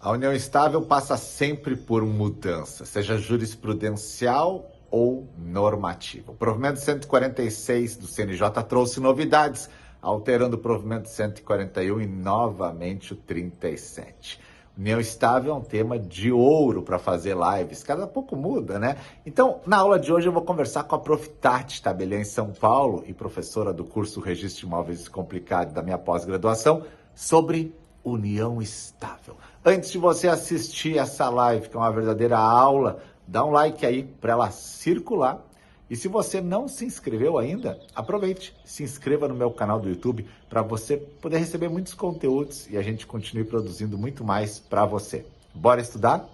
A união estável passa sempre por mudança, seja jurisprudencial ou normativa. O provimento 146 do CNJ trouxe novidades, alterando o provimento 141 e novamente o 37. União estável é um tema de ouro para fazer lives, cada pouco muda, né? Então, na aula de hoje eu vou conversar com a Prof. Tati Tabelian em São Paulo e professora do curso Registro de Imóveis Descomplicado da minha pós-graduação sobre união estável. Antes de você assistir essa live, que é uma verdadeira aula, dá um like aí para ela circular. E se você não se inscreveu ainda, aproveite, se inscreva no meu canal do YouTube para você poder receber muitos conteúdos e a gente continue produzindo muito mais para você. Bora estudar?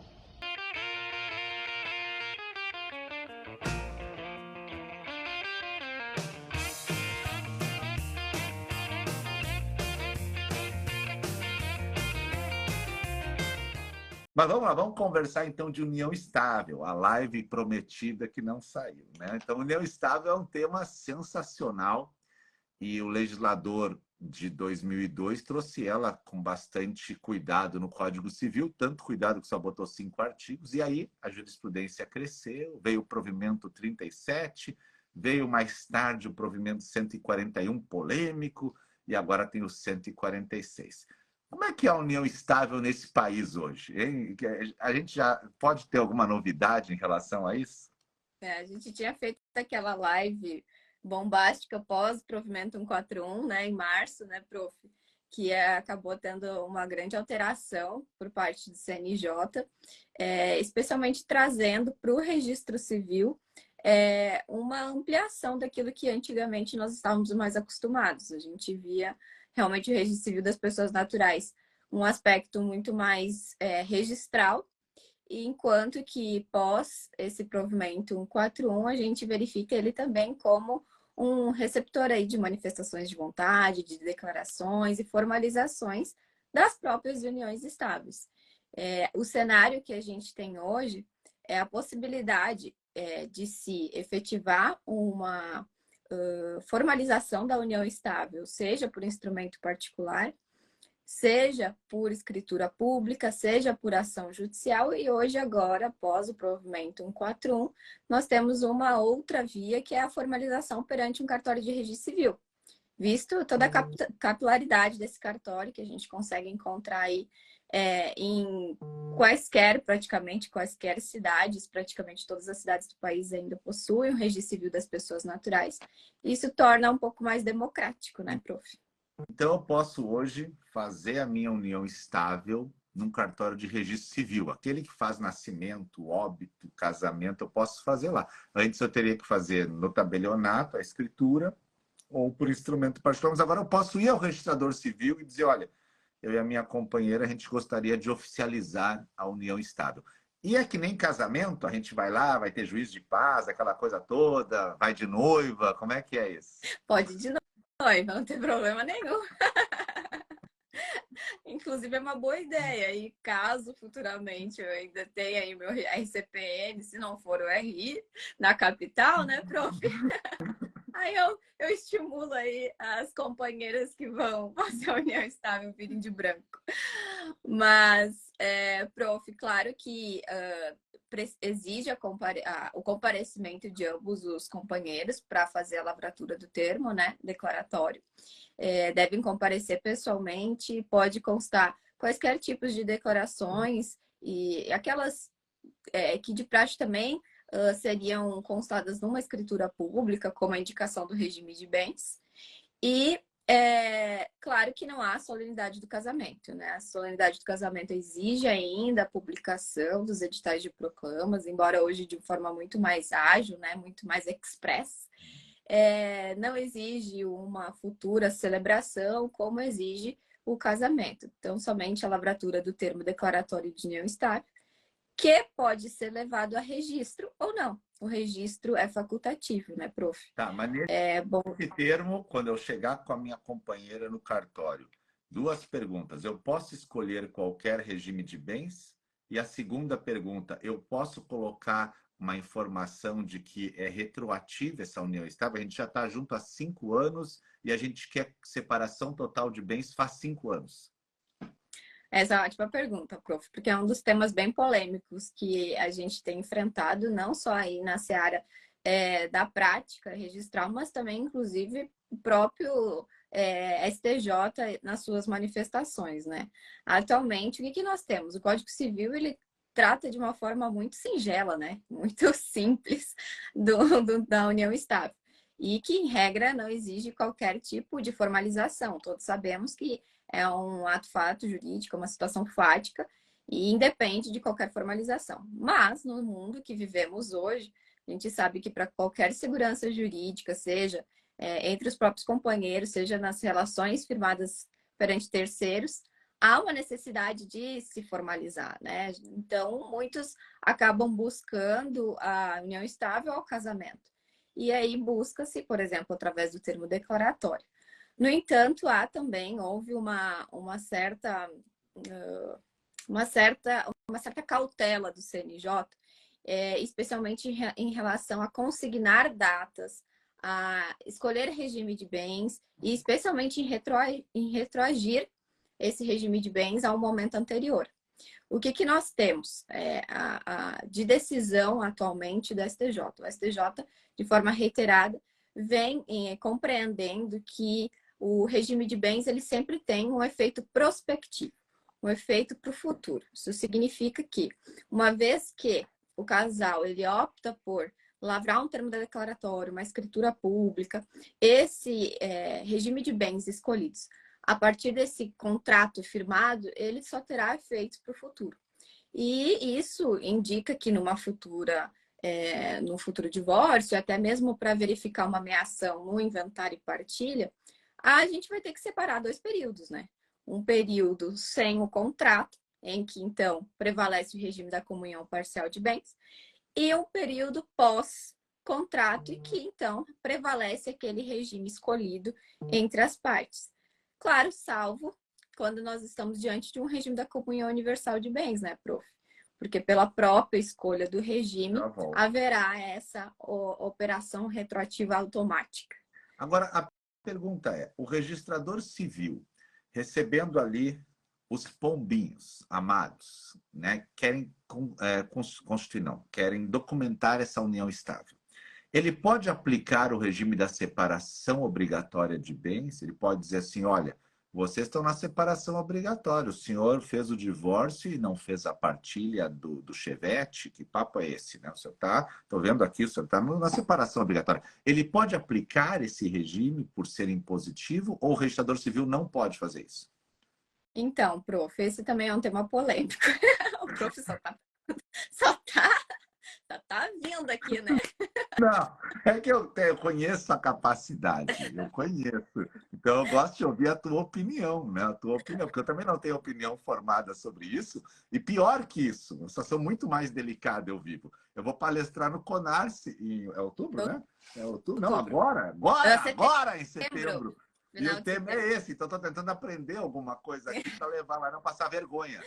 Mas vamos lá, vamos conversar então de união estável, a live prometida que não saiu, né? Então, união estável é um tema sensacional e o legislador de 2002 trouxe ela com bastante cuidado no Código Civil, tanto cuidado que só botou 5 artigos, e aí a jurisprudência cresceu, veio o provimento 37, veio mais tarde o provimento 141 polêmico, e agora tem o 146. Como é que é a união estável nesse país hoje, hein? A gente já pode ter alguma novidade em relação a isso? A gente tinha feito aquela live bombástica pós-provimento 141, né, em março, né, prof? Que acabou tendo uma grande alteração por parte do CNJ, especialmente trazendo para o registro civil uma ampliação daquilo que antigamente nós estávamos mais acostumados. A gente via realmente o registro civil das pessoas naturais um aspecto muito mais registral, enquanto que pós esse provimento 141, a gente verifica ele também como um receptor aí de manifestações de vontade, de declarações e formalizações das próprias uniões estáveis. O cenário que a gente tem hoje é a possibilidade de se efetivar uma formalização da união estável, seja por instrumento particular, seja por escritura pública, seja por ação judicial, e hoje, agora, após o provimento 141, nós temos uma outra via, que é a formalização perante um cartório de registro civil. Visto toda a capilaridade desse cartório, que a gente consegue encontrar aí em quaisquer cidades, praticamente todas as cidades do país ainda possuem o registro civil das pessoas naturais. Isso torna um pouco mais democrático, né, prof? Então, eu posso hoje fazer a minha união estável num cartório de registro civil. Aquele que faz nascimento, óbito, casamento, eu posso fazer lá. Antes eu teria que fazer no tabelionato, a escritura, ou por instrumento particular. Mas agora eu posso ir ao registrador civil e dizer, olha, eu e a minha companheira, a gente gostaria de oficializar a união estável. E é que nem casamento, a gente vai lá, vai ter juiz de paz, aquela coisa toda, vai de noiva, como é que é isso? Pode ir de noiva, não tem problema nenhum. Inclusive, é uma boa ideia. E caso futuramente eu ainda tenha aí meu RCPN, se não for o RI, na capital, né, prof? Aí eu estimulo aí as companheiras que vão fazer a união estável virem de branco. Mas, prof, claro que exige o comparecimento de ambos os companheiros para fazer a lavratura do termo, né, declaratório. Devem comparecer pessoalmente, pode constar quaisquer tipos de declarações e aquelas que de praxe também seriam constadas numa escritura pública, como a indicação do regime de bens. E claro que não há solenidade do casamento, né? A solenidade do casamento exige ainda a publicação dos editais de proclamas, embora hoje de forma muito mais ágil, né? Muito mais express. Não exige uma futura celebração, como exige o casamento. Então, somente a lavratura do termo declaratório de união estável, que pode ser levado a registro ou não. O registro é facultativo, né, prof? Tá, mas Bom, nesse termo, quando eu chegar com a minha companheira no cartório, duas perguntas. Eu posso escolher qualquer regime de bens? E a segunda pergunta, eu posso colocar uma informação de que é retroativa essa união estável? A gente já está junto há 5 anos e a gente quer separação total de bens faz 5 anos. Essa é uma ótima pergunta, prof, porque é um dos temas bem polêmicos que a gente tem enfrentado, não só aí na seara da prática registral, mas também, inclusive, o próprio STJ nas suas manifestações, né? Atualmente, o que nós temos? O Código Civil, ele trata de uma forma muito singela, né? Muito simples da união estável. E que, em regra, não exige qualquer tipo de formalização. Todos sabemos que é um ato-fato jurídico, uma situação fática e independe de qualquer formalização. Mas, no mundo que vivemos hoje, a gente sabe que para qualquer segurança jurídica, seja entre os próprios companheiros, seja nas relações firmadas perante terceiros, há uma necessidade de se formalizar, né? Então, muitos acabam buscando a união estável ao casamento. E aí busca-se, por exemplo, através do termo declaratório. No entanto, houve uma certa cautela do CNJ, especialmente em relação a consignar datas, a escolher regime de bens e especialmente em retroagir esse regime de bens ao momento anterior. O que nós temos de decisão atualmente do STJ? O STJ, de forma reiterada, vem compreendendo que o regime de bens ele sempre tem um efeito prospectivo, um efeito para o futuro. Isso significa que, uma vez que o casal ele opta por lavrar um termo declaratório, uma escritura pública, esse regime de bens escolhidos a partir desse contrato firmado, ele só terá efeitos para o futuro. E isso indica que num futuro divórcio, até mesmo para verificar uma ameação no inventário e partilha, a gente vai ter que separar dois períodos, né? Um período sem o contrato, em que então prevalece o regime da comunhão parcial de bens, e um período pós-contrato, e que então prevalece aquele regime escolhido entre as partes. Claro, salvo quando nós estamos diante de um regime da comunhão universal de bens, né, prof? Porque pela própria escolha do regime, haverá essa operação retroativa automática. Agora, a pergunta é, o registrador civil, recebendo ali os pombinhos amados, né, querem constituir, não, querem documentar essa união estável. Ele pode aplicar o regime da separação obrigatória de bens? Ele pode dizer assim, olha, vocês estão na separação obrigatória, o senhor fez o divórcio e não fez a partilha do chevette, que papo é esse, né? O senhor está, estou vendo aqui, o senhor está na separação obrigatória. Ele pode aplicar esse regime por ser impositivo ou o registrador civil não pode fazer isso? Então, prof, esse também é um tema polêmico. O prof só tá vindo aqui, né? Não, é que eu conheço a capacidade, eu conheço. Então, eu gosto de ouvir a tua opinião, né? A tua opinião, porque eu também não tenho opinião formada sobre isso. E pior que isso, eu só sou muito mais delicado, eu vivo. Eu vou palestrar no CONARCE em outubro, né? É outubro? Não, agora em setembro. E o tema é esse, então estou tentando aprender alguma coisa aqui para levar lá e não passar vergonha.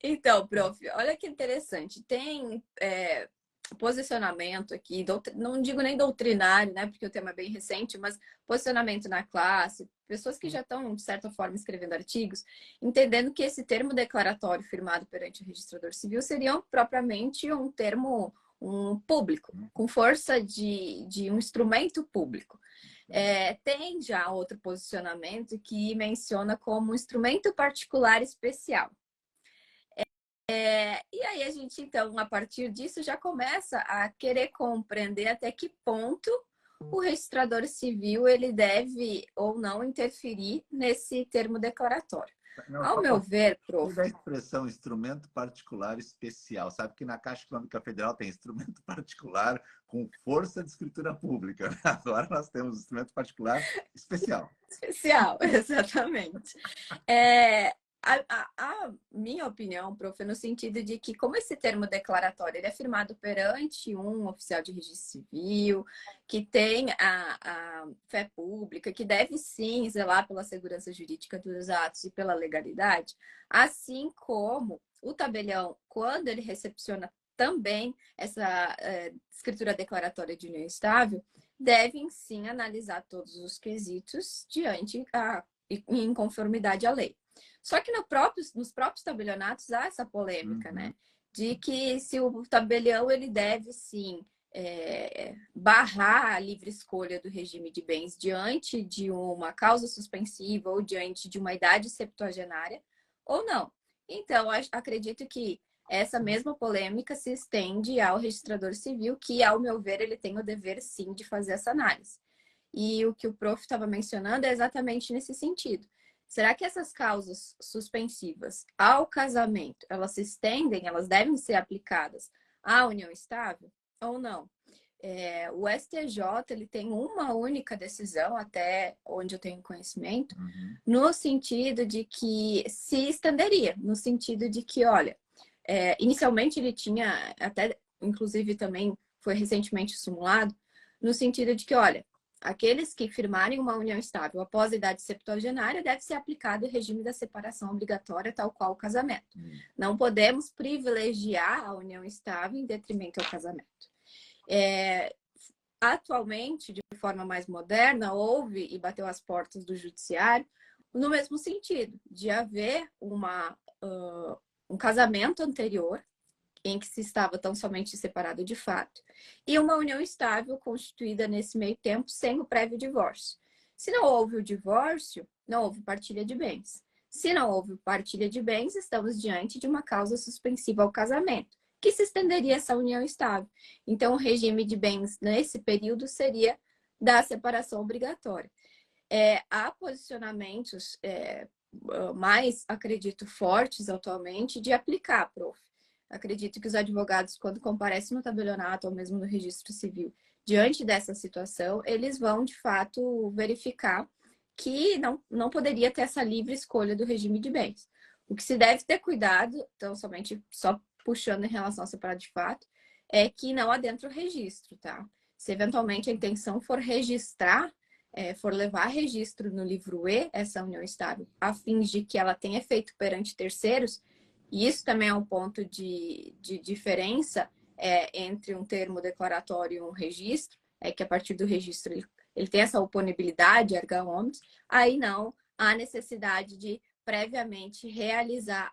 Então, prof, olha que interessante. Tem posicionamento aqui, não digo nem doutrinário, né, porque o tema é bem recente, mas posicionamento na classe, pessoas que já estão, de certa forma, escrevendo artigos, entendendo que esse termo declaratório firmado perante o registrador civil seria propriamente um termo público, com força de um instrumento público. Tem já outro posicionamento que menciona como um instrumento particular especial. E aí a gente, então, a partir disso, já começa a querer compreender até que ponto o registrador civil ele deve ou não interferir nesse termo declaratório. Não, ao meu ver, prof... a expressão instrumento particular especial. Sabe que na Caixa Econômica Federal tem instrumento particular com força de escritura pública. Agora nós temos instrumento particular especial. Especial, exatamente. A minha opinião, prof, é no sentido de que, como esse termo declaratório ele é firmado perante um oficial de registro civil, que tem a fé pública, que deve sim zelar pela segurança jurídica dos atos e pela legalidade, assim como o tabelião, quando ele recepciona também essa escritura declaratória de união estável, devem sim analisar todos os quesitos em conformidade à lei. Só que nos próprios tabelionatos há essa polêmica, né? De que se o tabelião ele deve sim barrar a livre escolha do regime de bens diante de uma causa suspensiva ou diante de uma idade septuagenária ou não. Então, acredito que essa mesma polêmica se estende ao registrador civil, que, ao meu ver, ele tem o dever, sim, de fazer essa análise. E o que o prof estava mencionando é exatamente nesse sentido. Será que essas causas suspensivas ao casamento, elas se estendem, elas devem ser aplicadas à união estável ou não? O STJ ele tem uma única decisão, até onde eu tenho conhecimento, no sentido de que se estenderia, no sentido de que, olha, inicialmente ele tinha, até inclusive também foi recentemente simulado, no sentido de que, olha, aqueles que firmarem uma união estável após a idade septuagenária deve ser aplicado o regime da separação obrigatória, tal qual o casamento. Não podemos privilegiar a união estável em detrimento ao casamento. Atualmente, de forma mais moderna, houve e bateu as portas do judiciário no mesmo sentido, de haver um casamento anterior em que se estava tão somente separado de fato, e uma união estável constituída nesse meio tempo sem o prévio divórcio. Se não houve o divórcio, não houve partilha de bens. Se não houve partilha de bens, estamos diante de uma causa suspensiva ao casamento, que se estenderia essa união estável. Então, o regime de bens nesse período seria da separação obrigatória. Há posicionamentos mais, acredito, fortes atualmente de aplicar, prof. Acredito que os advogados, quando comparecem no tabelionato ou mesmo no registro civil, diante dessa situação, eles vão, de fato, verificar que não poderia ter essa livre escolha do regime de bens. O que se deve ter cuidado, então, somente só puxando em relação a separado de fato, é que não adentra o registro, tá? Se eventualmente a intenção for registrar, for levar registro no livro E, essa união estável, a fim de que ela tenha efeito perante terceiros, e isso também é um ponto de diferença entre um termo declaratório e um registro, é que a partir do registro ele tem essa oponibilidade, erga omnes, aí não há necessidade de previamente realizar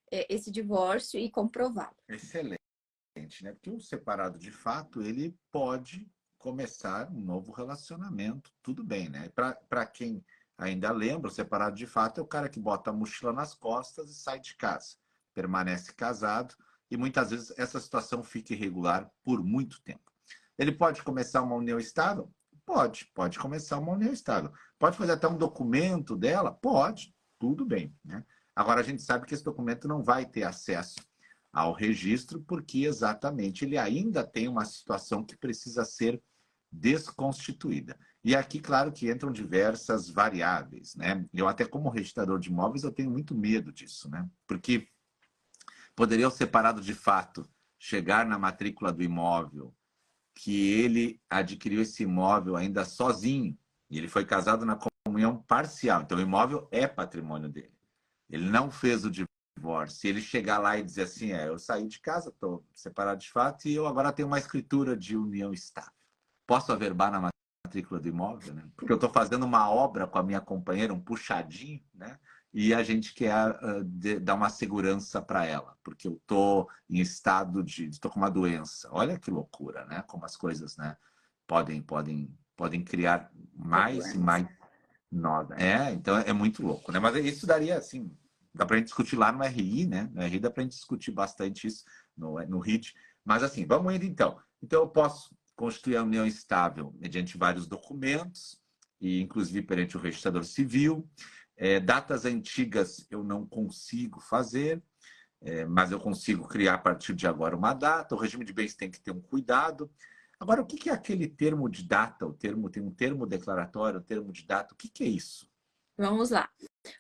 esse divórcio e comprová-lo. Excelente, né? Porque o separado de fato, ele pode começar um novo relacionamento, tudo bem, né? Para quem ainda lembra, o separado de fato é o cara que bota a mochila nas costas e sai de casa, permanece casado e muitas vezes essa situação fica irregular por muito tempo. Ele pode começar uma união estável? Pode começar uma união estável. Pode fazer até um documento dela? Pode, tudo bem, né? Agora a gente sabe que esse documento não vai ter acesso ao registro porque exatamente ele ainda tem uma situação que precisa ser desconstituída. E aqui, claro, que entram diversas variáveis, né? Eu até como registrador de imóveis eu tenho muito medo disso, né? Porque poderia o separado de fato chegar na matrícula do imóvel que ele adquiriu esse imóvel ainda sozinho e ele foi casado na comunhão parcial. Então, o imóvel é patrimônio dele. Ele não fez o divórcio. Se ele chegar lá e dizer assim, eu saí de casa, estou separado de fato e eu agora tenho uma escritura de união estável. Posso averbar na matrícula do imóvel, né? Porque eu estou fazendo uma obra com a minha companheira, um puxadinho, né? E a gente quer dar uma segurança para ela, porque eu estou em estado estou com uma doença. Olha que loucura, né? Como as coisas, né, podem criar mais e mais nós. Então é muito louco, né? Mas isso daria, assim, dá para a gente discutir lá no RI, né? No RI dá para a gente discutir bastante isso, no RIT. Mas assim, vamos indo então. Então eu posso constituir a união estável mediante vários documentos, e inclusive perante o registrador civil. Datas antigas eu não consigo fazer, mas eu consigo criar a partir de agora uma data. O regime de bens tem que ter um cuidado. Agora, o que é aquele termo de data? Tem um termo declaratório, um termo de data. O que é isso? Vamos lá.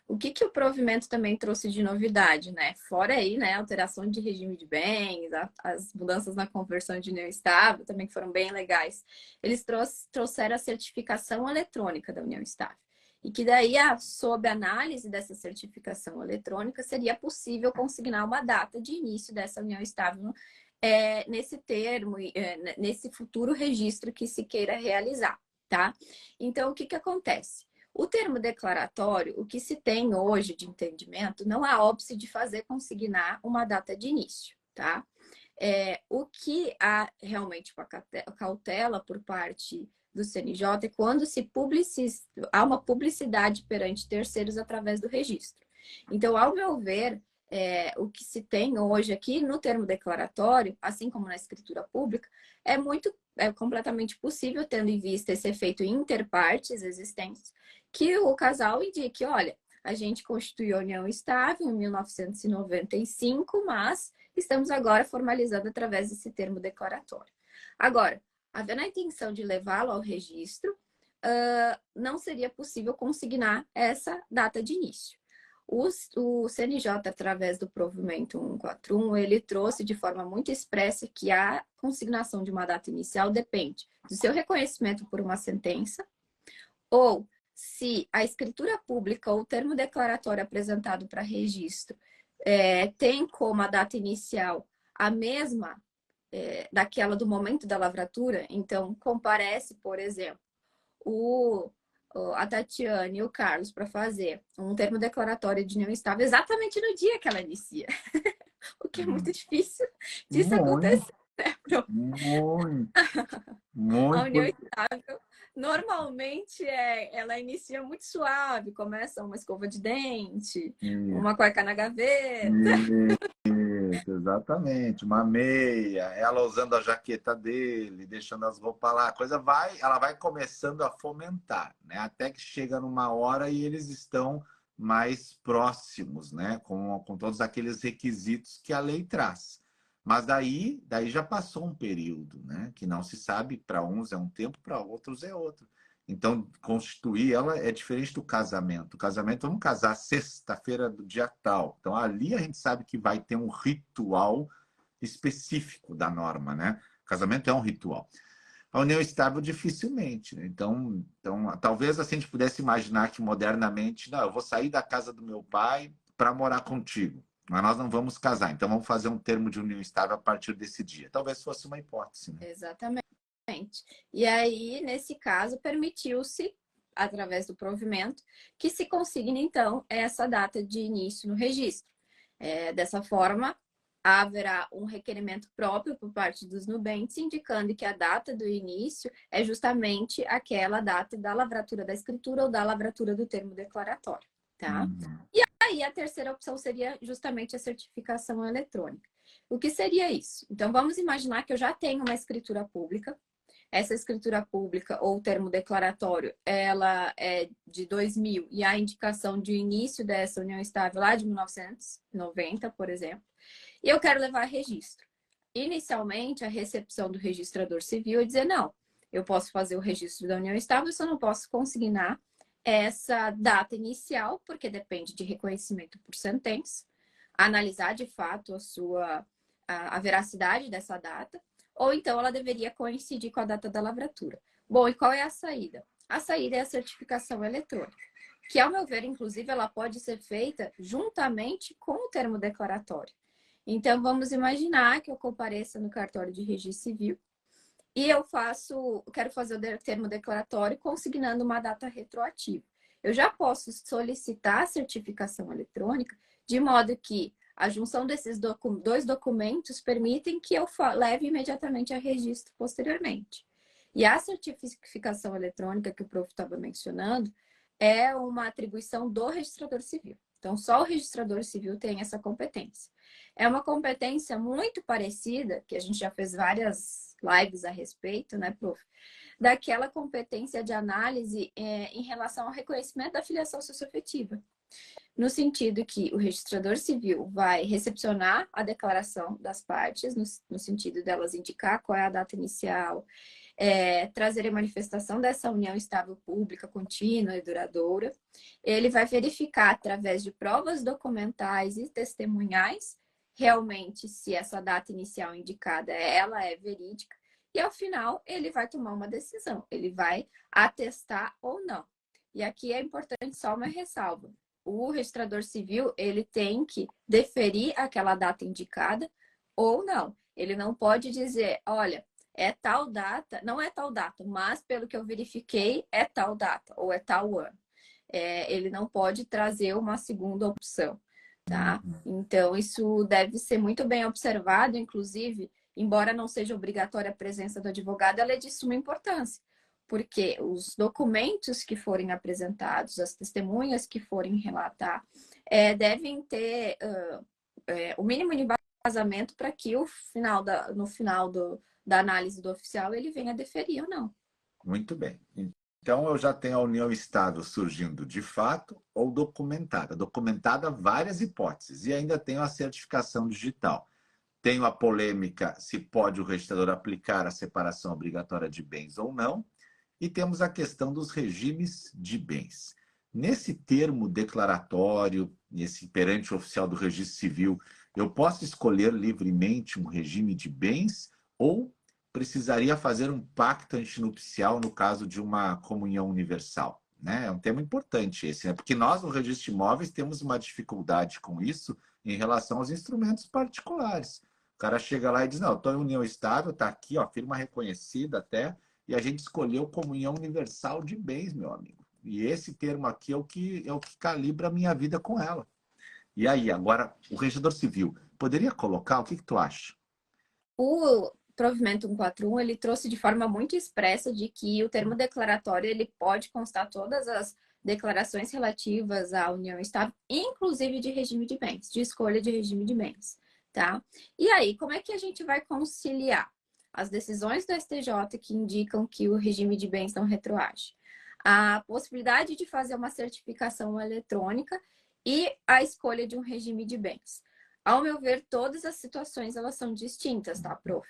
O que o provimento também trouxe de novidade, né? Fora aí, né, a alteração de regime de bens, as mudanças na conversão de união estável também que foram bem legais. Eles trouxeram a certificação eletrônica da união estável. E que daí, sob análise dessa certificação eletrônica, seria possível consignar uma data de início dessa união estável nesse termo, nesse futuro registro que se queira realizar, tá? Então, o que acontece? O termo declaratório, o que se tem hoje de entendimento, não há óbice de fazer consignar uma data de início, tá? O que há realmente uma cautela por parte do CNJ é quando há uma publicidade perante terceiros através do registro. Então, ao meu ver, o que se tem hoje aqui no termo declaratório, assim como na escritura pública, é completamente possível, tendo em vista esse efeito interpartes existentes, que o casal indique, olha, a gente constituiu a união estável em 1995, mas estamos agora formalizando através desse termo declaratório. Agora, havendo a intenção de levá-lo ao registro, não seria possível consignar essa data de início. O CNJ, através do provimento 141, ele trouxe de forma muito expressa que a consignação de uma data inicial depende do seu reconhecimento por uma sentença, ou se a escritura pública ou o termo declaratório apresentado para registro tem como a data inicial a mesma daquela do momento da lavratura. Então, comparece, por exemplo, a Tatiane e o Carlos para fazer um termo declaratório de união estável exatamente no dia que ela inicia. O que é muito difícil disso acontecer. Muito, A união muito. estável, normalmente, ela inicia muito suave, começa uma escova de dente, uma cueca na gaveta. Isso, exatamente. Uma meia, ela usando a jaqueta dele, deixando as roupas lá, ela vai começando a fomentar, né? Até que chega numa hora e eles estão mais próximos, né? Com todos aqueles requisitos que a lei traz. Mas daí já passou um período, né? Que não se sabe, para uns é um tempo, para outros é outro. Então, constituir ela é diferente do casamento. O casamento, vamos casar sexta-feira do dia tal. Então, ali a gente sabe que vai ter um ritual específico da norma, né? O casamento é um ritual. A união estável, dificilmente, né? Então, talvez assim, a gente pudesse imaginar que modernamente, não, eu vou sair da casa do meu pai para morar contigo, mas nós não vamos casar. Então, vamos fazer um termo de união estável a partir desse dia. Talvez fosse uma hipótese, né? Exatamente. E aí, nesse caso, permitiu-se, através do provimento, que se consigne, então, essa data de início no registro. Dessa forma, haverá um requerimento próprio por parte dos nubentes, indicando que a data do início é justamente aquela data da lavratura da escritura ou da lavratura do termo declaratório, tá? E aí, a terceira opção seria justamente a certificação eletrônica. O que seria isso? Então, vamos imaginar que eu já tenho uma escritura pública. Essa escritura pública ou termo declaratório, ela é de 2000 e a indicação de início dessa união estável lá de 1990, por exemplo, e eu quero levar a registro. Inicialmente, a recepção do registrador civil é dizer, não, eu posso fazer o registro da união estável, eu só não posso consignar essa data inicial, porque depende de reconhecimento por sentença, analisar de fato a veracidade dessa data, ou então ela deveria coincidir com a data da lavratura. Bom, e qual é a saída? A saída é a certificação eletrônica, que, ao meu ver, inclusive, ela pode ser feita juntamente com o termo declaratório. Então, vamos imaginar que eu compareça no cartório de registro civil e quero fazer o termo declaratório consignando uma data retroativa. Eu já posso solicitar a certificação eletrônica de modo que a junção desses dois documentos permitem que eu leve imediatamente a registro posteriormente. E a certificação eletrônica que o prof estava mencionando é uma atribuição do registrador civil. Então, só o registrador civil tem essa competência. É uma competência muito parecida, que a gente já fez várias lives a respeito, né, prof? Daquela competência de análise em relação ao reconhecimento da filiação socioafetiva. No sentido que o registrador civil vai recepcionar a declaração das partes, no sentido delas indicar qual é a data inicial, trazer a manifestação dessa união estável pública, contínua e duradoura. Ele vai verificar, através de provas documentais e testemunhais, realmente se essa data inicial indicada ela é verídica, e ao final ele vai tomar uma decisão, ele vai atestar ou não. E aqui é importante só uma ressalva. O registrador civil, ele tem que deferir aquela data indicada ou não. Ele não pode dizer, olha, é tal data, não é tal data, mas pelo que eu verifiquei, é tal data ou é tal ano. ele não pode trazer uma segunda opção, tá? Então, isso deve ser muito bem observado, inclusive, embora não seja obrigatória a presença do advogado, ela é de suma importância, porque os documentos que forem apresentados, as testemunhas que forem relatar, devem ter o mínimo de embasamento para que no final da análise do oficial ele venha deferir ou não. Muito bem. Então, eu já tenho a união-estado surgindo de fato ou documentada. Documentada, várias hipóteses. E ainda tenho a certificação digital. Tenho a polêmica se pode o registrador aplicar a separação obrigatória de bens ou não. E temos a questão dos regimes de bens. Nesse termo declaratório, nesse perante oficial do registro civil, eu posso escolher livremente um regime de bens ou precisaria fazer um pacto antinupcial no caso de uma comunhão universal? Né? É um tema importante esse, né? Porque nós, no registro de imóveis, temos uma dificuldade com isso em relação aos instrumentos particulares. O cara chega lá e diz, não, estou em união estável, está aqui, ó, firma reconhecida até, e a gente escolheu comunhão universal de bens, meu amigo. E esse termo aqui é o que calibra a minha vida com ela. E aí, agora, o registrador civil, poderia colocar? O que tu acha? O provimento 141, ele trouxe de forma muito expressa de que o termo declaratório, ele pode constar todas as declarações relativas à união estável, inclusive de regime de bens, de escolha de regime de bens, tá? E aí, como é que a gente vai conciliar as decisões do STJ que indicam que o regime de bens não retroage, a possibilidade de fazer uma certificação eletrônica e a escolha de um regime de bens? Ao meu ver, todas as situações elas são distintas, tá, prof?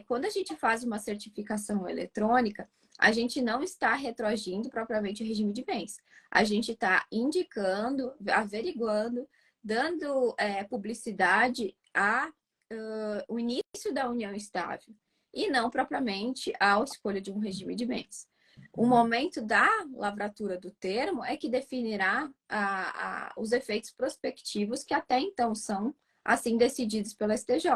Quando a gente faz uma certificação eletrônica, a gente não está retroagindo propriamente o regime de bens. A gente está indicando, averiguando, dando publicidade o início da união estável e não propriamente a escolha de um regime de bens. O momento da lavratura do termo é que definirá os efeitos prospectivos que até então são assim decididos pelo STJ.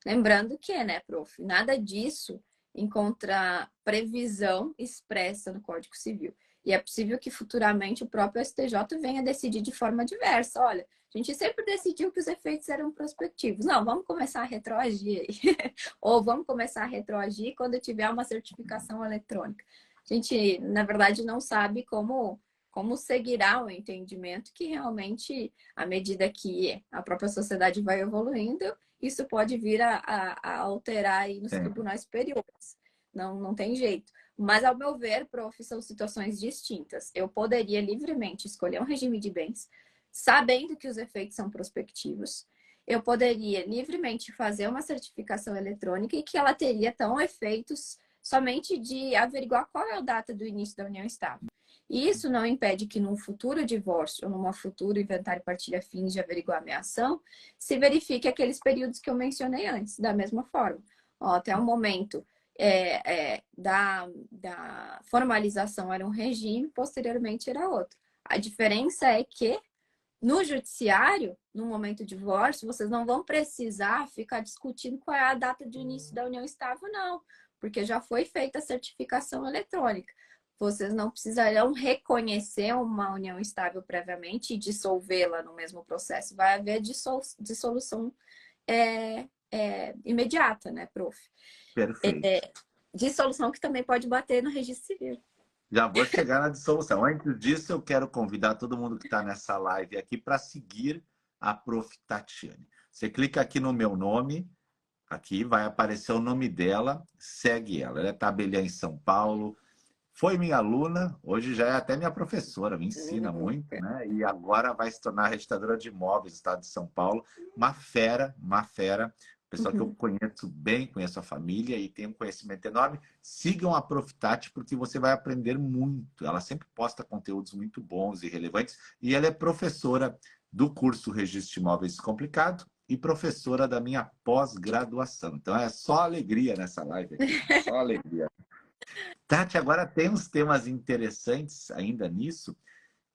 Lembrando que, né, prof, nada disso encontra previsão expressa no Código Civil. E é possível que futuramente o próprio STJ venha decidir de forma diversa. Olha, a gente sempre decidiu que os efeitos eram prospectivos. Não, vamos começar a retroagir aí. Ou vamos começar a retroagir quando tiver uma certificação eletrônica. A gente, na verdade, não sabe como seguirá o entendimento que realmente, à medida que a própria sociedade vai evoluindo, isso pode vir a alterar aí nos tribunais superiores. Não tem jeito. Mas, ao meu ver, prof, são situações distintas. Eu poderia livremente escolher um regime de bens, sabendo que os efeitos são prospectivos. Eu poderia livremente fazer uma certificação eletrônica e que ela teria tão efeitos somente de averiguar qual é a data do início da união estável. E isso não impede que num futuro divórcio ou numa futura inventário e partilha fins de averiguar a ameação, se verifique aqueles períodos que eu mencionei antes, da mesma forma. Até o momento da formalização era um regime, posteriormente era outro. A diferença é que no judiciário, no momento do divórcio, vocês não vão precisar ficar discutindo qual é a data de início da união estável, não, porque já foi feita a certificação eletrônica. Vocês não precisarão reconhecer uma união estável previamente e dissolvê-la no mesmo processo. Vai haver dissolução imediata, né, prof? Perfeito. Dissolução que também pode bater no registro civil. Já vou chegar na dissolução. Antes disso, eu quero convidar todo mundo que está nessa live aqui para seguir a prof. Tatiane. Você clica aqui no meu nome, aqui vai aparecer o nome dela, segue ela. Ela é tabeliã em São Paulo, foi minha aluna, hoje já é até minha professora, me ensina muito, né? E agora vai se tornar registradora de imóveis do estado de São Paulo. Uma fera, pessoa que eu conheço bem, conheço a família e tenho um conhecimento enorme. Sigam a Prof. Tati, porque você vai aprender muito. Ela sempre posta conteúdos muito bons e relevantes. E ela é professora do curso Registro de Imóveis Descomplicado e professora da minha pós-graduação. Então é só alegria nessa live aqui, só alegria. Tati, agora tem uns temas interessantes ainda nisso,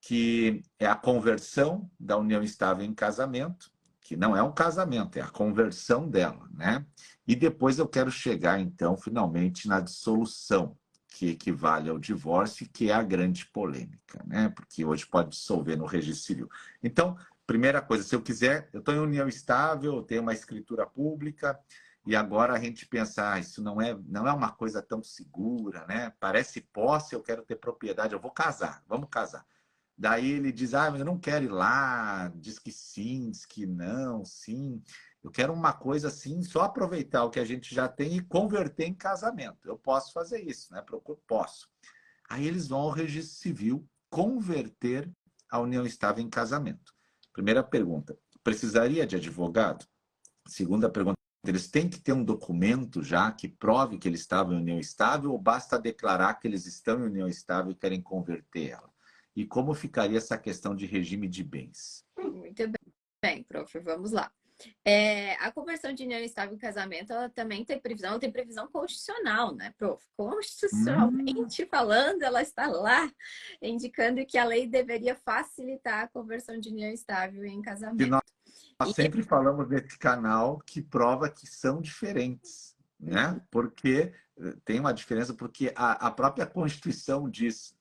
que é a conversão da união estável em casamento, que não é um casamento, é a conversão dela, né? E depois eu quero chegar, então, finalmente, na dissolução. que equivale ao divórcio, que é a grande polêmica, né? Porque hoje pode dissolver no registro civil. Então, primeira coisa, se eu quiser, eu estou em união estável, eu tenho uma escritura pública, e agora a gente pensa, isso não é uma coisa tão segura, né? Parece posse, eu quero ter propriedade, eu vou casar, vamos casar. Daí ele diz, mas eu não quero ir lá, diz que sim, diz que não, sim. Eu quero uma coisa assim, só aproveitar o que a gente já tem e converter em casamento. Eu posso fazer isso, né? Posso. Aí eles vão ao registro civil converter a união estável em casamento. Primeira pergunta, precisaria de advogado? Segunda pergunta, eles têm que ter um documento já que prove que eles estavam em união estável ou basta declarar que eles estão em união estável e querem converter ela? E como ficaria essa questão de regime de bens? Muito bem, prof. Vamos lá. A conversão de união estável em casamento, ela também tem previsão constitucional, né, prof? Constitucionalmente falando, ela está lá, indicando que a lei deveria facilitar a conversão de união estável em casamento. Nós sempre falamos desse canal que prova que são diferentes, né? Porque tem uma diferença, porque a própria Constituição diz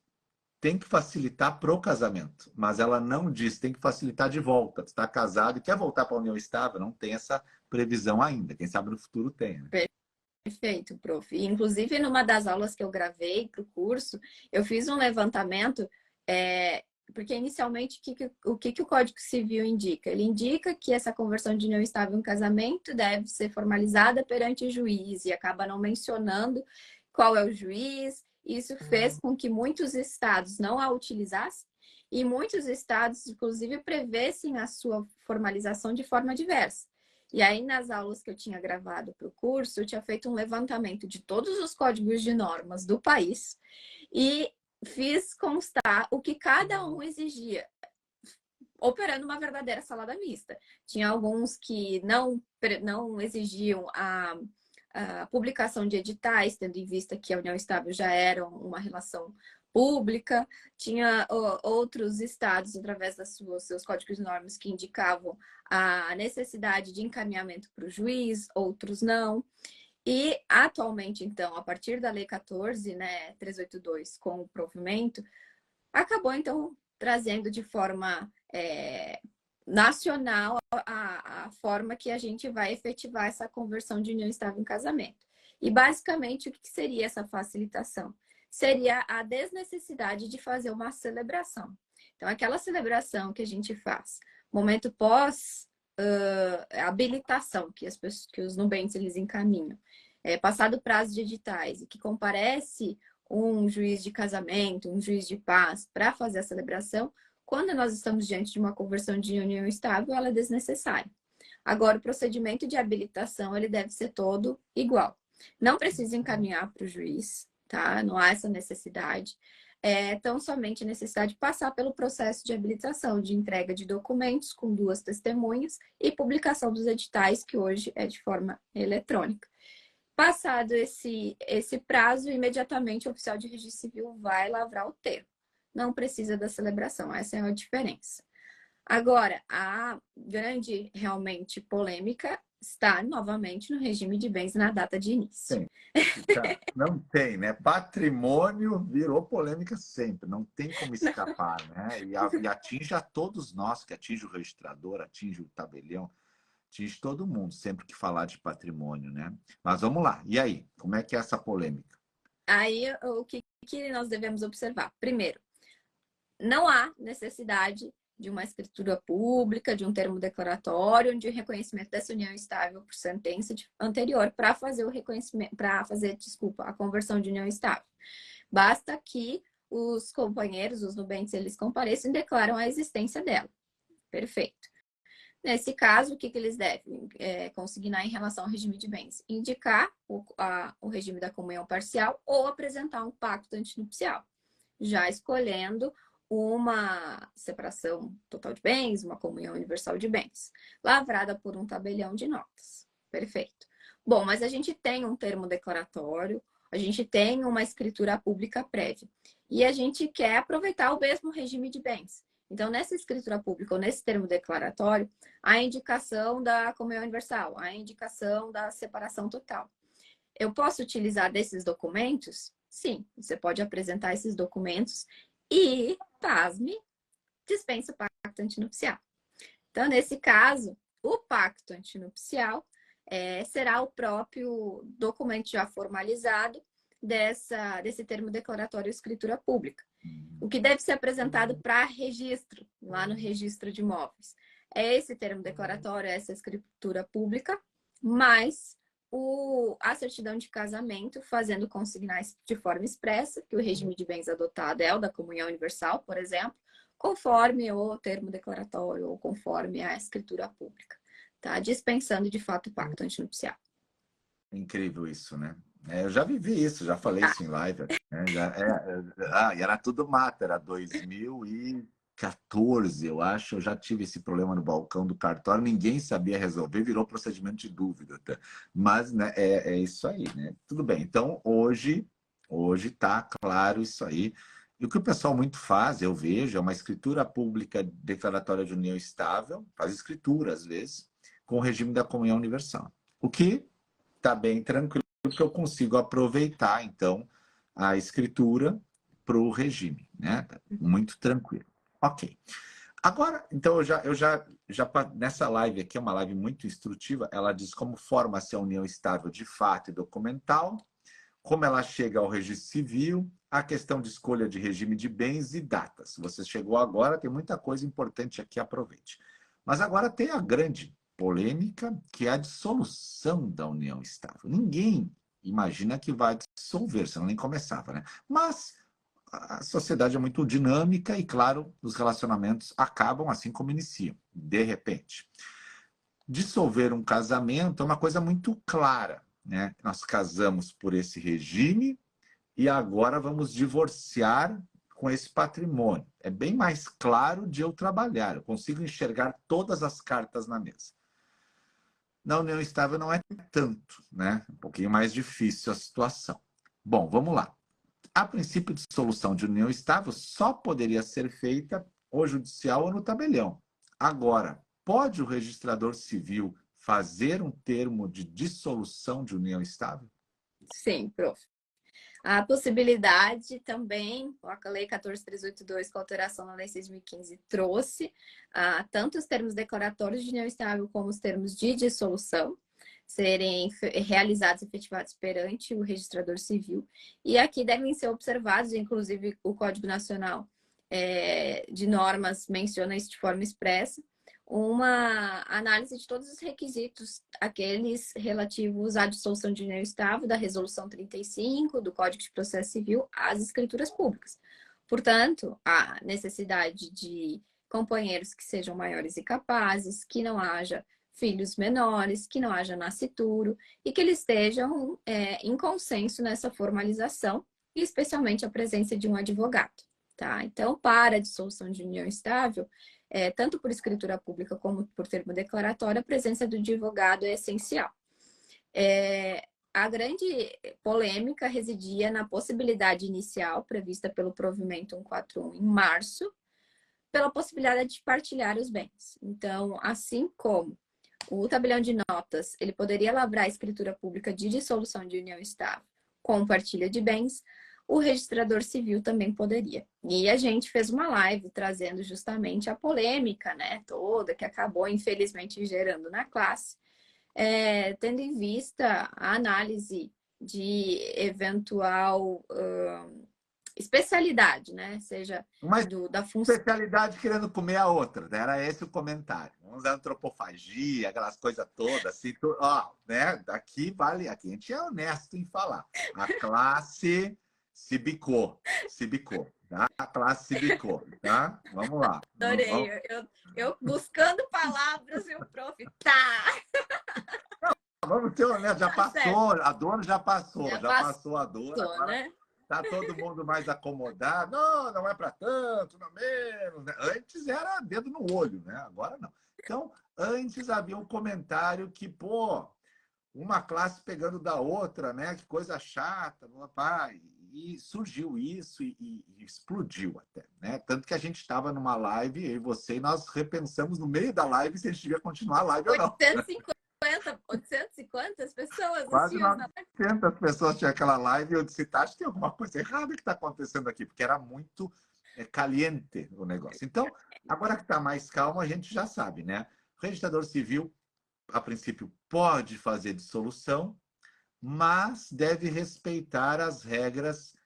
tem que facilitar pro casamento, mas ela não diz tem que facilitar de volta. Você está casado e quer voltar para a união estável, não tem essa previsão ainda. Quem sabe no futuro tem, né? Perfeito, prof. E, inclusive, numa das aulas que eu gravei para o curso, eu fiz um levantamento, porque inicialmente o que o Código Civil indica? Ele indica que essa conversão de união estável em casamento deve ser formalizada perante o juiz e acaba não mencionando qual é o juiz. Isso fez com que muitos estados não a utilizassem e muitos estados, inclusive, prevessem a sua formalização de forma diversa. E aí, nas aulas que eu tinha gravado para o curso, eu tinha feito um levantamento de todos os códigos de normas do país e fiz constar o que cada um exigia, operando uma verdadeira salada mista. Tinha alguns que não exigiam a publicação de editais, tendo em vista que a união estável já era uma relação pública. Tinha outros estados, através das seus códigos de normas, que indicavam a necessidade de encaminhamento para o juiz, outros não. E, atualmente, então, a partir da Lei 14, né, 382, com o provimento, acabou, então, trazendo de forma nacional a forma que a gente vai efetivar essa conversão de união estável em casamento. E, basicamente, o que seria essa facilitação? Seria a desnecessidade de fazer uma celebração. Então, aquela celebração que a gente faz, momento pós habilitação, que os nubentes eles encaminham, passado o prazo de editais, e que comparece um juiz de casamento, um juiz de paz para fazer a celebração, quando nós estamos diante de uma conversão de união estável, ela é desnecessária. Agora, o procedimento de habilitação, ele deve ser todo igual. Não precisa encaminhar para o juiz, tá? Não há essa necessidade. Tão somente a necessidade de passar pelo processo de habilitação, de entrega de documentos com 2 testemunhas e publicação dos editais, que hoje é de forma eletrônica. Passado esse prazo, imediatamente o oficial de registro civil vai lavrar o termo. Não precisa da celebração, essa é a diferença. Agora, a grande, realmente, polêmica está novamente no regime de bens na data de início. Sim. Não tem, né? Patrimônio virou polêmica sempre, não tem como escapar, né? E atinge a todos nós, que atinge o registrador, atinge o tabelião, atinge todo mundo, sempre que falar de patrimônio, né? Mas vamos lá, e aí? Como é que é essa polêmica? Aí, o que nós devemos observar? Primeiro, não há necessidade de uma escritura pública, de um termo declaratório, de reconhecimento dessa união estável por sentença anterior para fazer o reconhecimento, a conversão de união estável. Basta que os companheiros, os nubentes, eles compareçam e declaram a existência dela. Perfeito. Nesse caso, o que eles devem consignar em relação ao regime de bens? Indicar o regime da comunhão parcial ou apresentar um pacto antinupcial, já escolhendo uma separação total de bens, uma comunhão universal de bens, lavrada por um tabelião de notas. Perfeito. Bom, mas a gente tem um termo declaratório, a gente tem uma escritura pública prévia, e a gente quer aproveitar o mesmo regime de bens. Então, nessa escritura pública ou nesse termo declaratório, a indicação da comunhão universal, a indicação da separação total. Eu posso utilizar desses documentos? sim, você pode apresentar esses documentos e, pasme, dispensa o pacto antinupcial. Então, nesse caso, o pacto antinupcial será o próprio documento já formalizado desse termo declaratório escritura pública. O que deve ser apresentado para registro, lá no registro de imóveis. É esse termo declaratório, essa escritura pública, mais a certidão de casamento, fazendo consignar de forma expressa que o regime de bens adotado é o da comunhão universal, por exemplo, conforme o termo declaratório ou conforme a escritura pública, tá? Dispensando de fato o pacto antinupcial. Incrível isso, né? Eu já vivi isso, já falei isso em live, né? E era tudo mato, era 2014, eu acho. Eu já tive esse problema no balcão do cartório, ninguém sabia resolver, virou procedimento de dúvida. Tá? Mas né, é isso aí, né? Tudo bem. Então, hoje tá claro isso aí. E o que o pessoal muito faz, eu vejo, é uma escritura pública declaratória de união estável, faz escritura, às vezes, com o regime da comunhão universal. O que está bem tranquilo, porque eu consigo aproveitar, então, a escritura para o regime, né? Muito tranquilo. Ok. Agora, então, nessa live aqui, é uma live muito instrutiva, ela diz como forma-se a união estável de fato e documental, como ela chega ao registro civil, a questão de escolha de regime de bens e datas. Se você chegou agora, tem muita coisa importante aqui, aproveite. Mas agora tem a grande polêmica, que é a dissolução da união estável. Ninguém imagina que vai dissolver, senão nem começava, né? Mas a sociedade é muito dinâmica e, claro, os relacionamentos acabam assim como iniciam, de repente. Dissolver um casamento é uma coisa muito clara, né? Nós casamos por esse regime e agora vamos divorciar com esse patrimônio. É bem mais claro de eu trabalhar, eu consigo enxergar todas as cartas na mesa. Na união estável não é tanto, né? Um pouquinho mais difícil a situação. Bom, vamos lá. A princípio de dissolução de união estável só poderia ser feita ou judicial ou no tabelião. Agora, pode o registrador civil fazer um termo de dissolução de união estável? Sim, prof. A possibilidade também, a Lei 14.382, com alteração na Lei 6.015, trouxe tanto os termos declaratórios de união estável como os termos de dissolução serem realizados e efetivados perante o registrador civil. E aqui devem ser observados, inclusive o Código Nacional de Normas menciona isso de forma expressa, uma análise de todos os requisitos, aqueles relativos à dissolução de união estável, da Resolução 35, do Código de Processo Civil, às escrituras públicas. Portanto, a necessidade de companheiros que sejam maiores e capazes, que não haja filhos menores, que não haja nascituro e que eles estejam em consenso nessa formalização, e especialmente a presença de um advogado. Tá? Então, para a dissolução de união estável, tanto por escritura pública como por termo declaratório, a presença do advogado é essencial. A grande polêmica residia na possibilidade inicial prevista pelo provimento 141 em março, pela possibilidade de partilhar os bens. Então, assim como o tabelião de notas, ele poderia lavrar a escritura pública de dissolução de união estável com partilha de bens, o registrador civil também poderia. E a gente fez uma live trazendo justamente a polêmica, né, toda, que acabou, infelizmente, gerando na classe, tendo em vista a análise de eventual especialidade, né, seja da função. Especialidade querendo comer a outra, né? Era esse o comentário. Vamos dar antropofagia, aquelas coisas todas, assim, né? Aqui vale, aqui a gente é honesto em falar. A classe se bicou, tá? A classe se bicou, tá? Vamos lá. Adorei, eu buscando palavras e o prof, tá! Vamos ter honesto, já passou, a dor já passou a dor, passou, agora né? tá todo mundo mais acomodado. Não é para tanto, não menos. Né? Antes era dedo no olho, né? Agora não. Então, antes havia um comentário que, uma classe pegando da outra, né? Que coisa chata, papai. E surgiu isso e explodiu até, né? Tanto que a gente estava numa live, eu e você, e nós repensamos no meio da live se a gente devia continuar a live ou não. 850 800 e quantas pessoas Quase assistiam na live? 900 pessoas tinham aquela live e eu disse, tá, acho que tem alguma coisa errada que está acontecendo aqui, porque era muito caliente o negócio. Então, agora que está mais calmo, a gente já sabe, né? O registrador civil, a princípio, pode fazer dissolução, mas deve respeitar as regras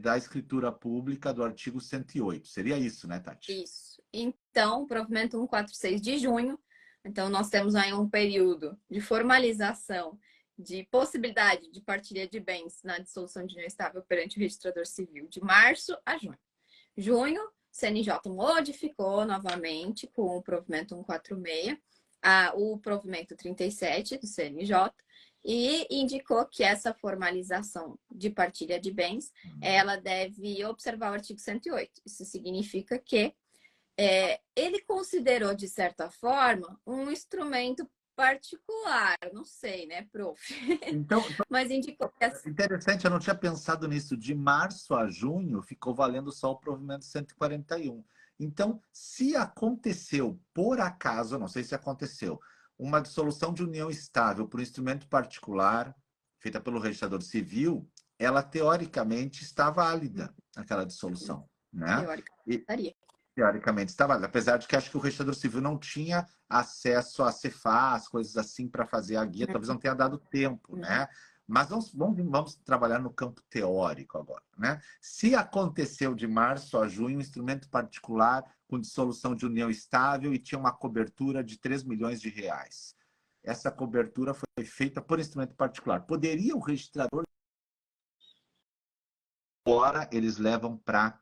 da escritura pública do artigo 108. Seria isso, né, Tati? Isso. Então, o provimento 146 de junho, então nós temos aí um período de formalização de possibilidade de partilha de bens na dissolução de união estável perante o registrador civil de março a junho. Junho, CNJ modificou novamente com o provimento 146, o provimento 37 do CNJ, e indicou que essa formalização de partilha de bens, ela deve observar o artigo 108. Isso significa que ele considerou, de certa forma, um instrumento particular, não sei, né, prof? Então, Mas indicou que interessante, eu não tinha pensado nisso. De março a junho, ficou valendo só o provimento 141. Então, se aconteceu, por acaso, não sei se aconteceu, uma dissolução de união estável por instrumento particular, feita pelo registrador civil, ela, teoricamente, está válida, aquela dissolução, né? teoricamente estaria. Teoricamente está válida, apesar de que acho que o registrador civil não tinha acesso a Cefaz, coisas assim, para fazer a guia, talvez não tenha dado tempo, né? Mas vamos trabalhar no campo teórico agora, né? Se aconteceu de março a junho um instrumento particular com dissolução de união estável e tinha uma cobertura de 3 milhões de reais. Essa cobertura foi feita por instrumento particular. Poderia o registrador, agora eles levam para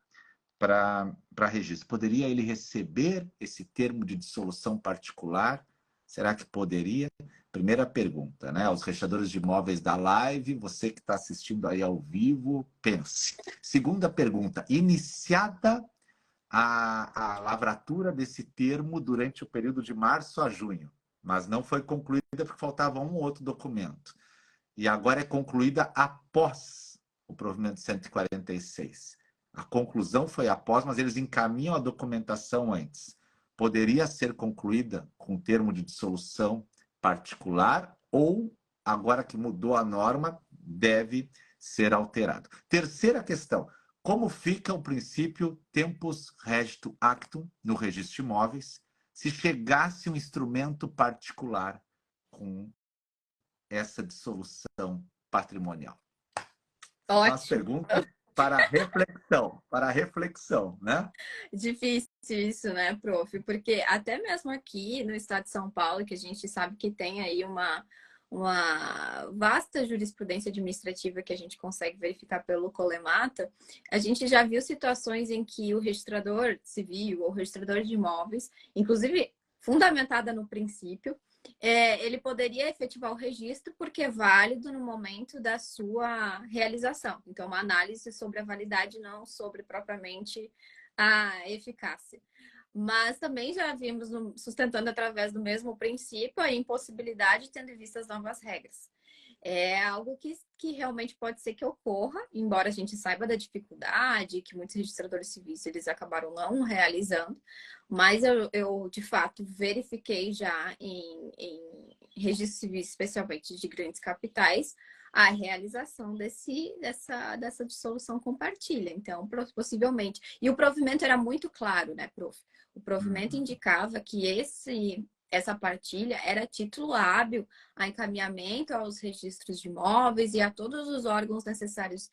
registro. Poderia ele receber esse termo de dissolução particular? Será que poderia? Primeira pergunta, né? Os registradores de imóveis da live, você que está assistindo aí ao vivo, pense. Segunda pergunta, iniciada a lavratura desse termo durante o período de março a junho, mas não foi concluída porque faltava um ou outro documento. E agora é concluída após o provimento 146. A conclusão foi após, mas eles encaminham a documentação antes. Poderia ser concluída com termo de dissolução particular ou, agora que mudou a norma, deve ser alterado. Terceira questão. Como fica o princípio tempus regito actum no registro de imóveis se chegasse um instrumento particular com essa dissolução patrimonial? Ótimo. As perguntas para reflexão, né? Difícil isso, né, prof? Porque até mesmo aqui no estado de São Paulo, que a gente sabe que tem aí uma vasta jurisprudência administrativa que a gente consegue verificar pelo Colemata, a gente já viu situações em que o registrador civil ou registrador de imóveis, inclusive fundamentada no princípio, ele poderia efetivar o registro porque é válido no momento da sua realização. Então, uma análise sobre a validade, não sobre propriamente a eficácia. Mas também já vimos sustentando através do mesmo princípio a impossibilidade tendo em vista as novas regras. É algo que realmente pode ser que ocorra, embora a gente saiba da dificuldade, que muitos registradores civis eles acabaram não realizando, mas eu de fato verifiquei já em registros civis, especialmente de grandes capitais, a realização dessa dissolução com partilha. Então, possivelmente. E o provimento era muito claro, né, prof? O provimento indicava que essa partilha era título hábil a encaminhamento aos registros de imóveis e a todos os órgãos necessários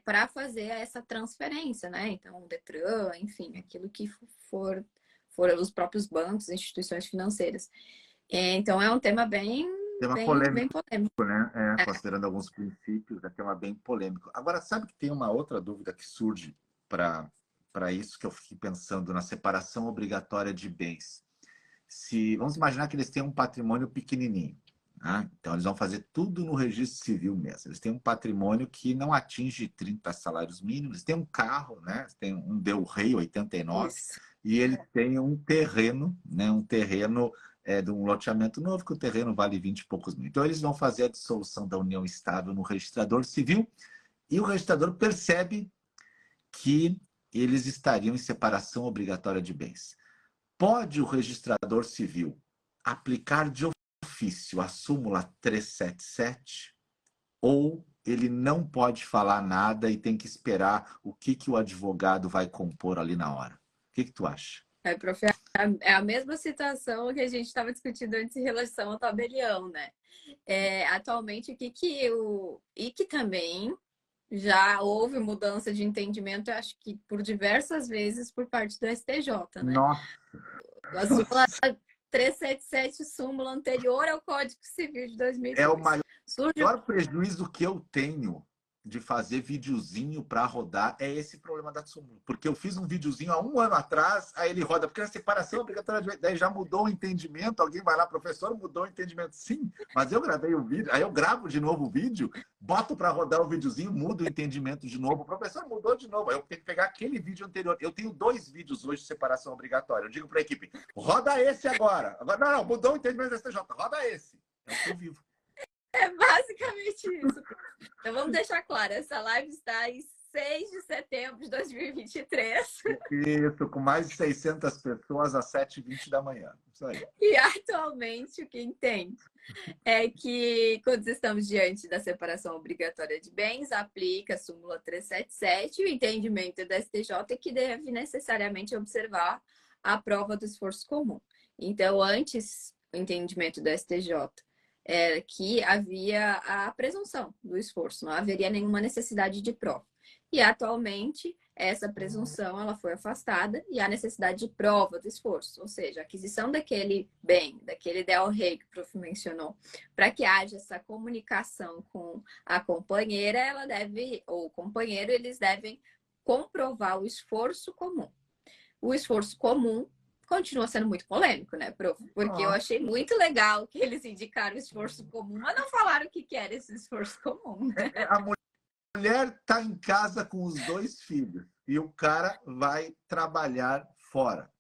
para fazer essa transferência, né? Então, o Detran, enfim, aquilo que for os próprios bancos, instituições financeiras. Então, é um tema bem polêmico, né? Considerando alguns princípios, é um tema bem polêmico. Agora, sabe que tem uma outra dúvida que surge para isso, que eu fiquei pensando na separação obrigatória de bens. Vamos imaginar que eles têm um patrimônio pequenininho, né? Então, eles vão fazer tudo no registro civil mesmo. Eles têm um patrimônio que não atinge 30 salários mínimos. Eles têm um carro, né? Eles têm um Del Rey 89. Isso. E eles têm um terreno, né? Um terreno de um loteamento novo, que o terreno vale 20 e poucos mil. Então, eles vão fazer a dissolução da união estável no registrador civil e o registrador percebe que eles estariam em separação obrigatória de bens. Pode o registrador civil aplicar de ofício a súmula 377 ou ele não pode falar nada e tem que esperar o que o advogado vai compor ali na hora? O que tu acha? Prof, é a mesma situação que a gente estava discutindo antes em relação ao tabelião, né? Atualmente, e que também já houve mudança de entendimento, eu acho que por diversas vezes por parte do STJ, né? Nossa! A súmula 377, súmula anterior ao Código Civil de 2002. É o maior prejuízo que eu tenho de fazer videozinho para rodar é esse problema da súmula. Porque eu fiz um videozinho há 1 ano atrás, aí ele roda, porque a separação obrigatória, daí já mudou o entendimento, alguém vai lá, professor, mudou o entendimento. Sim, mas eu gravei o vídeo, aí eu gravo de novo o vídeo, boto para rodar o videozinho, mudo o entendimento de novo, o professor mudou de novo, aí eu tenho que pegar aquele vídeo anterior. Eu tenho 2 vídeos hoje de separação obrigatória. Eu digo para a equipe, roda esse agora. Não, mudou o entendimento da STJ, roda esse. É o que eu vivo. É basicamente isso. Então vamos deixar claro, essa live está em 6 de setembro de 2023. Isso, com mais de 600 pessoas às 7h20 da manhã. Isso aí. E atualmente o que entende é que quando estamos diante da separação obrigatória de bens, aplica a súmula 377 e o entendimento da STJ é que deve necessariamente observar a prova do esforço comum. Então, antes, o entendimento da STJ era que havia a presunção do esforço, não haveria nenhuma necessidade de prova. E atualmente, essa presunção ela foi afastada e há necessidade de prova do esforço, ou seja, a aquisição daquele bem, daquele del rei que o prof mencionou, para que haja essa comunicação com a companheira, ela deve, ou o companheiro, eles devem comprovar o esforço comum. O esforço comum continua sendo muito polêmico, né, prof? Porque eu achei muito legal que eles indicaram o esforço comum, mas não falaram o que era esse esforço comum, né? A mulher está em casa com os 2 filhos e o cara vai trabalhar fora.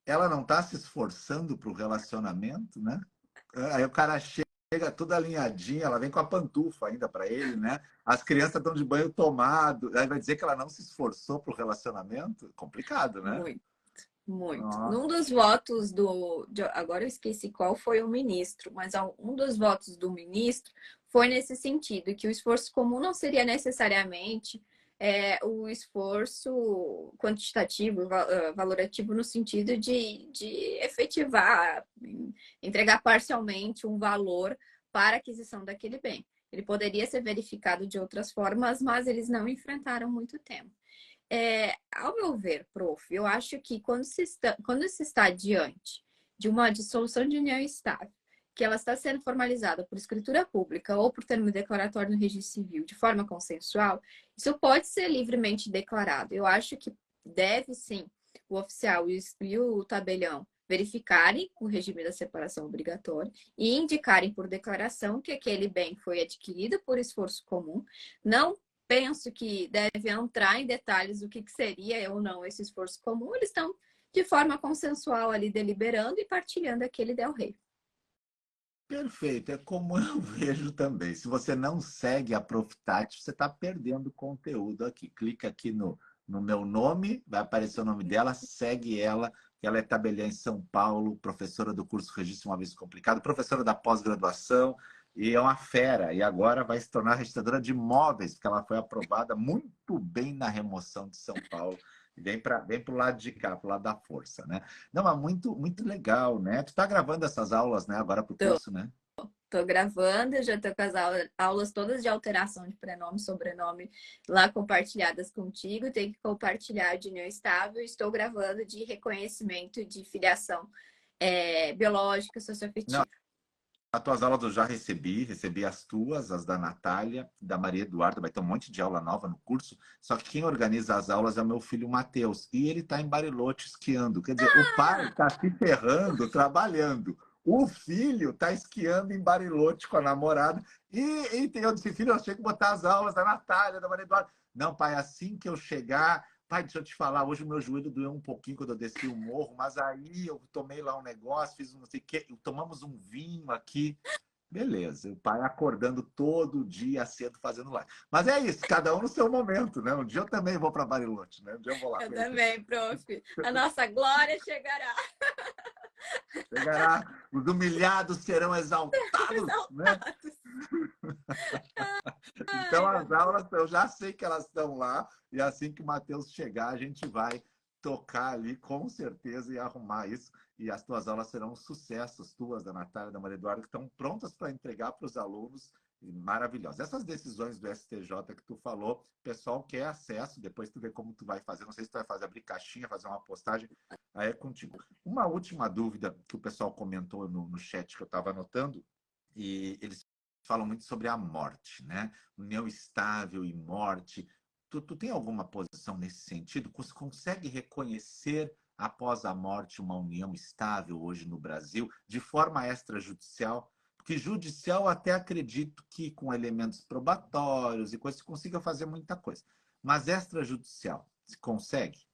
Ela não está se esforçando para o relacionamento, né? Aí o cara chega toda alinhadinha, ela vem com a pantufa ainda para ele, né? As crianças estão de banho tomado. Aí vai dizer que ela não se esforçou para o relacionamento? Complicado, né? Muito. Nossa. Num dos votos agora eu esqueci qual foi o ministro, mas um dos votos do ministro foi nesse sentido, que o esforço comum não seria necessariamente o esforço quantitativo, valorativo, no sentido de efetivar, entregar parcialmente um valor para a aquisição daquele bem. Ele poderia ser verificado de outras formas, mas eles não enfrentaram muito tempo. Ao meu ver, prof, eu acho que quando se está diante de uma dissolução de união estável, que ela está sendo formalizada por escritura pública ou por termo declaratório no registro civil de forma consensual, isso pode ser livremente declarado. Eu acho que deve, sim, o oficial e o tabelião verificarem o regime da separação obrigatória e indicarem por declaração que aquele bem foi adquirido por esforço comum. Não penso que deve entrar em detalhes o que seria ou não esse esforço comum. Eles estão de forma consensual ali deliberando e partilhando aquele del rei. Perfeito, é como eu vejo também. Se você não segue a Profitati, você está perdendo conteúdo aqui. Clica aqui no meu nome, vai aparecer o nome dela, segue ela, que ela é tabeliã em São Paulo, professora do curso Registro Uma Vez Complicado, professora da pós-graduação, e é uma fera. E agora vai se tornar registradora de imóveis, porque ela foi aprovada muito bem na remoção de São Paulo. Vem para o lado de cá, para o lado da força, né? Não, mas muito legal, né? Tu está gravando essas aulas, né? Agora para o curso, né? Estou gravando, já estou com as aulas todas de alteração de prenome e sobrenome lá compartilhadas contigo. Tenho que compartilhar de união estável. Estou gravando de reconhecimento de filiação biológica, socioafetiva. Não. As tuas aulas eu já recebi as tuas, as da Natália, da Maria Eduarda, vai ter um monte de aula nova no curso, só que quem organiza as aulas é o meu filho Matheus, e ele está em Bariloche esquiando, quer dizer, o pai está se ferrando, trabalhando, o filho está esquiando em Bariloche com a namorada, e tem outro filho, eu tenho que botar as aulas da Natália, da Maria Eduarda. Não, pai, assim que eu chegar... Pai, deixa eu te falar, hoje o meu joelho doeu um pouquinho quando eu desci o morro, mas aí eu tomei lá um negócio, fiz um não sei o quê, tomamos um vinho aqui. Beleza, o pai acordando todo dia cedo fazendo live. Mas é isso, cada um no seu momento, né? Um dia eu também vou para Bariloche, né? Um dia eu vou lá. Eu também, prof. A nossa glória chegará. Chegará, os humilhados serão exaltados, né? Então, Ai, as aulas, eu já sei que elas estão lá, e assim que o Matheus chegar, a gente vai tocar ali, com certeza, e arrumar isso. E as tuas aulas serão um sucesso, as tuas, da Natália, da Maria Eduarda, que estão prontas para entregar para os alunos, e maravilhosas. Essas decisões do STJ que tu falou, o pessoal quer acesso, depois tu vê como tu vai fazer, não sei se tu vai fazer, abrir caixinha, fazer uma postagem, aí é contigo. Uma última dúvida que o pessoal comentou no chat que eu estava anotando, e eles falam muito sobre a morte, né? União estável e morte. Tu tem alguma posição nesse sentido? Você consegue reconhecer após a morte uma união estável hoje no Brasil, de forma extrajudicial? Porque judicial até acredito que com elementos probatórios e coisas se consiga fazer muita coisa. Mas extrajudicial, se consegue?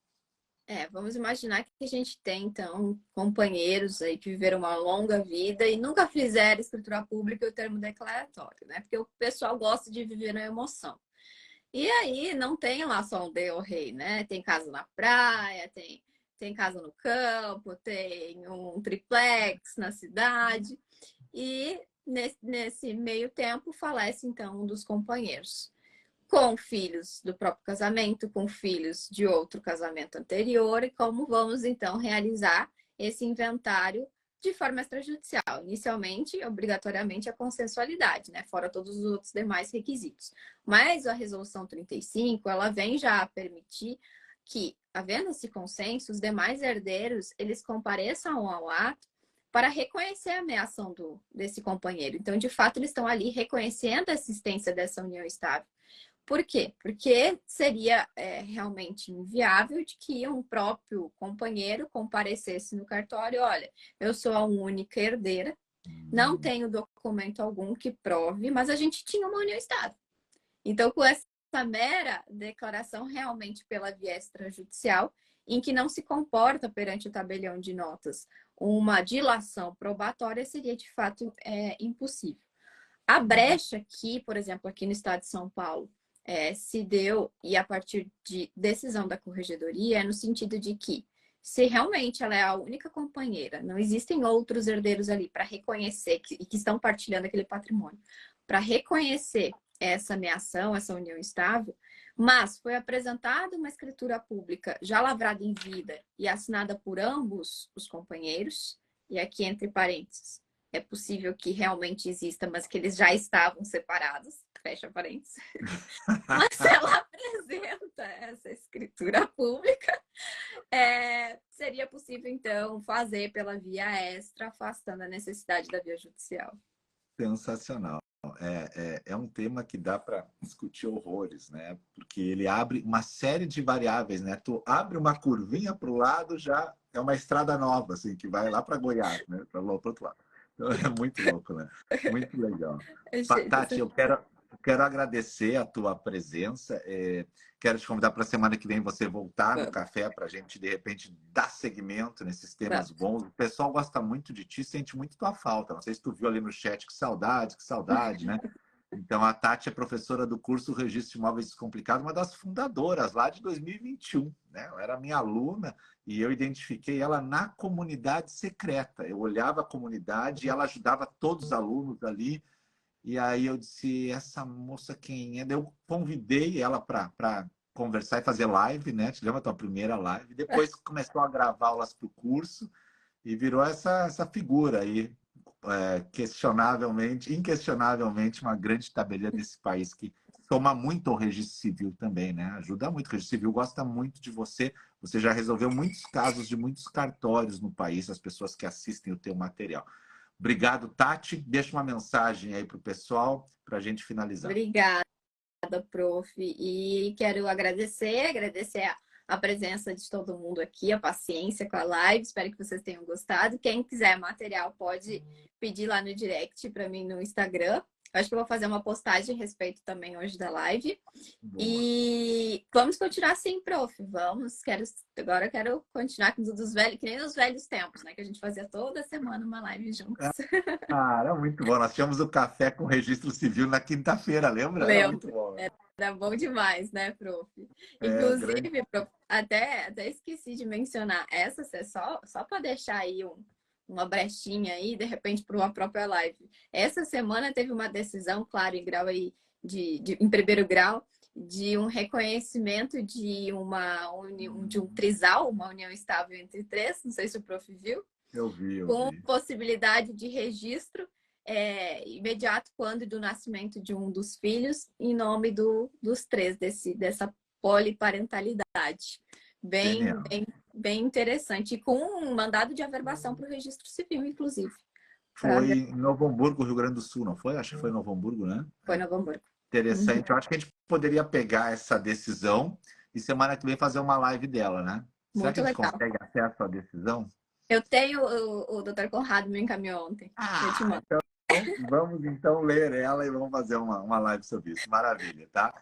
vamos imaginar que a gente tem, então, companheiros aí que viveram uma longa vida e nunca fizeram escritura pública e o termo declaratório, né? Porque o pessoal gosta de viver na emoção. E aí não tem lá só um Del Rey, né? Tem casa na praia, tem casa no campo, tem um triplex na cidade. E nesse meio tempo falece então um dos companheiros, com filhos do próprio casamento, com filhos de outro casamento anterior, e como vamos então realizar esse inventário de forma extrajudicial. Inicialmente, obrigatoriamente, a consensualidade, né? Fora todos os outros demais requisitos. Mas a resolução 35, ela vem já permitir que, havendo esse consenso, os demais herdeiros, eles compareçam ao ato para reconhecer a ameação desse companheiro. Então, de fato, eles estão ali reconhecendo a existência dessa união estável. Por quê? Porque seria realmente inviável de que um próprio companheiro comparecesse no cartório, olha, eu sou a única herdeira, não tenho documento algum que prove, mas a gente tinha uma união estável. Então, com essa mera declaração realmente pela via extrajudicial, em que não se comporta perante o tabelião de notas uma dilação probatória, seria de fato impossível. A brecha que, por exemplo, aqui no estado de São Paulo, se deu, e a partir de decisão da corregedoria, é no sentido de que, se realmente ela é a única companheira, não existem outros herdeiros ali para reconhecer e que estão partilhando aquele patrimônio, para reconhecer essa ameação, essa união estável, mas foi apresentada uma escritura pública já lavrada em vida e assinada por ambos os companheiros, e aqui entre parênteses, é possível que realmente exista, mas que eles já estavam separados, fecha parênteses. Mas ela apresenta essa escritura pública, seria possível, então, fazer pela via extra, afastando a necessidade da via judicial. Sensacional. É um tema que dá para discutir horrores, né? Porque ele abre uma série de variáveis, né? Tu abre uma curvinha para o lado, já é uma estrada nova, assim, que vai lá para Goiás, né? Para o outro lado. Então, é muito louco, né? Muito legal. Tati, eu quero agradecer a tua presença. Quero te convidar para a semana que vem você voltar no café para a gente, de repente, dar seguimento nesses temas bons. O pessoal gosta muito de ti, sente muito tua falta. Não sei se tu viu ali no chat, que saudade, né? Então, a Tati é professora do curso Registro de Imóveis Descomplicado, uma das fundadoras lá de 2021, né? Ela era minha aluna e eu identifiquei ela na comunidade secreta. Eu olhava a comunidade e ela ajudava todos os alunos ali. E aí eu disse, essa moça quem é? Eu convidei ela para conversar e fazer live, né? Te lembra a tua primeira live? Depois começou a gravar aulas para o curso e virou essa figura aí, inquestionavelmente, uma grande tabeliã desse país que toma muito ao registro civil também, né? Ajuda muito. O registro civil gosta muito de você. Você já resolveu muitos casos de muitos cartórios no país, as pessoas que assistem o teu material. Obrigado, Tati. Deixa uma mensagem aí para o pessoal para a gente finalizar. Obrigada, prof. E quero agradecer a presença de todo mundo aqui, a paciência com a live. Espero que vocês tenham gostado. Quem quiser material pode pedir lá no direct para mim no Instagram. Acho que eu vou fazer uma postagem a respeito também hoje da live. Boa. E vamos continuar assim, prof. Vamos. Agora eu quero continuar com dos velhos, que nem nos velhos tempos, né? Que a gente fazia toda semana uma live juntos. Era muito bom. Nós tínhamos o café com registro civil na quinta-feira, lembra? Lembro. Era muito bom. Era bom demais, né, prof? Inclusive, prof, até esqueci de mencionar essa, só para deixar aí uma brechinha aí, de repente, para uma própria live. Essa semana teve uma decisão, claro, em grau aí em primeiro grau, de um reconhecimento de um trisal, uma união estável entre três, não sei se o prof viu. Eu vi. Com possibilidade de registro imediato quando do nascimento de um dos filhos, em nome dos três, dessa poliparentalidade. Bem interessante. E com um mandado de averbação para o registro civil, inclusive. Foi em Novo Hamburgo, Rio Grande do Sul, não foi? Acho que foi em Novo Hamburgo, né? Foi em Novo Hamburgo. Interessante. Eu acho que a gente poderia pegar essa decisão e semana que vem fazer uma live dela, né? Será que a gente consegue acesso à decisão? Eu tenho, o Dr. Conrado me encaminhou ontem. Eu te mando. Então, vamos então ler ela e vamos fazer uma live sobre isso. Maravilha, tá?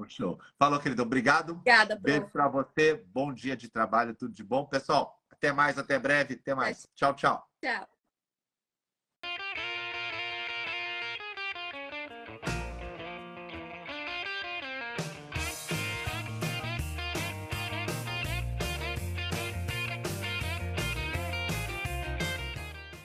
Show. Falou, querido. Obrigado. Obrigada, prof. Beijo pra você. Bom dia de trabalho, tudo de bom. Pessoal, até mais, até breve. Até mais. Tchau. Tchau.